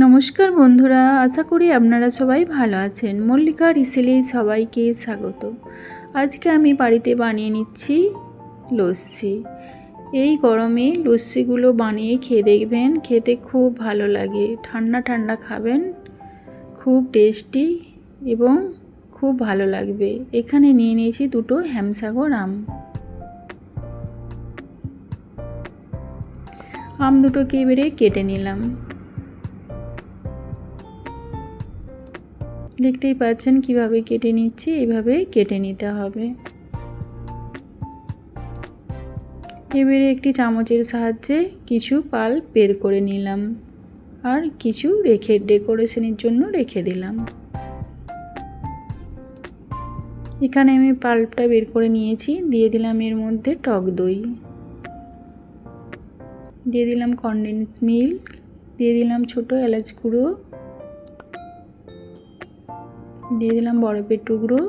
নমস্কার বন্ধুরা, আশা করি আপনারা সবাই ভালো আছেন। মল্লিকা রিসেলে সবাইকে স্বাগত। আজকে আমি বাড়িতে বানিয়ে নিচ্ছি লস্যি। এই গরমে লস্যিগুলো বানিয়ে খেয়ে দেখবেন, খেতে খুব ভালো লাগে। ঠান্ডা ঠান্ডা খাবেন, খুব টেস্টি এবং খুব ভালো লাগবে। এখানে নিয়ে নিয়েছি দুটো হ্যামসাগর আম দুটোকে এবারে কেটে নিলাম। দেখতেই পাচ্ছেন কিভাবে কেটে নিচ্ছি, এইভাবে কেটে নিতে হবে। এবারে একটি চামচের সাহায্যে কিছু পাল্প বের করে নিলাম আর কিছু ডেকোরেশনের জন্য রেখে দিলাম। এখানে আমি পাল্পটা বের করে নিয়েছি। দিয়ে দিলাম এর মধ্যে টক দই, দিয়ে দিলাম কনডেন্স মিল্ক, দিয়ে দিলাম ছোট এলাচ গুঁড়ো, দিয়ে দিলাম বরফের টুকরো,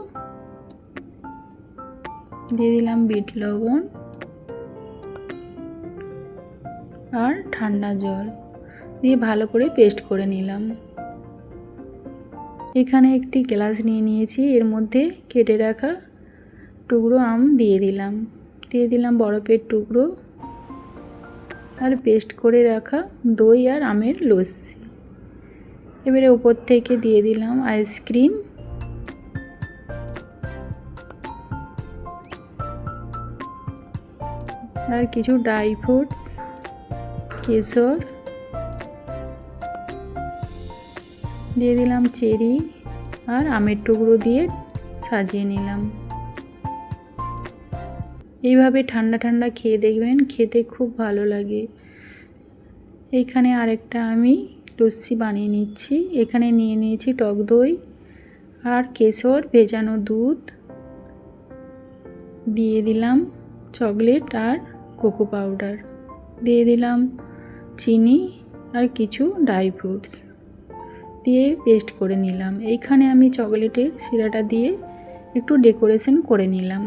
দিয়ে দিলাম বিট লবণ আর ঠান্ডা জল দিয়ে ভালো করে পেস্ট করে নিলাম। এখানে একটি গ্লাস নিয়ে নিয়েছি, এর মধ্যে কেটে রাখা টুকরো আম দিয়ে দিলাম বরফের টুকরো আর পেস্ট করে রাখা দই আর আমের লস্যি। এবারে উপর থেকে দিয়ে দিলাম আইসক্রিম আর কিছু ড্রাই ফ্রুটস, কেশর, দিয়ে দিলাম চেরি আর আমের টুকরো দিয়ে সাজিয়ে নিলাম। এইভাবে ঠান্ডা ঠান্ডা খেয়ে দেখবেন, খেতে খুব ভালো লাগে। এইখানে আরেকটা আমি লস্যি বানিয়ে নিচ্ছি। এখানে নিয়ে নিয়েছি টক দই আর কেশর ভেজানো দুধ, দিয়ে দিলাম চকলেট আর কোকো পাউডার, দিয়ে দিলাম চিনি আর কিছু ড্রাই ফ্রুটস দিয়ে পেস্ট করে নিলাম। এইখানে আমি চকলেটের সিরাটা দিয়ে একটু ডেকোরেশন করে নিলাম।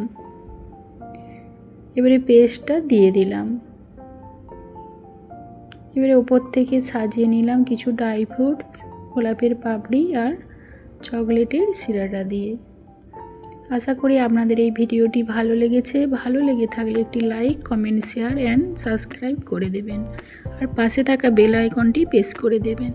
এবারে পেস্টটা দিয়ে দিলাম। এবারে উপর থেকে সাজিয়ে নিলাম কিছু ড্রাই ফ্রুটস, গোলাপের পাপড়ি আর চকলেটের সিরাটা দিয়ে। আশা করি আপনাদের এই ভিডিওটি ভালো লেগেছে। ভালো লেগে থাকলে একটি like, comment, share and subscribe করে দেবেন আর পাশে থাকা বেল আইকনটি প্রেস করে দেবেন।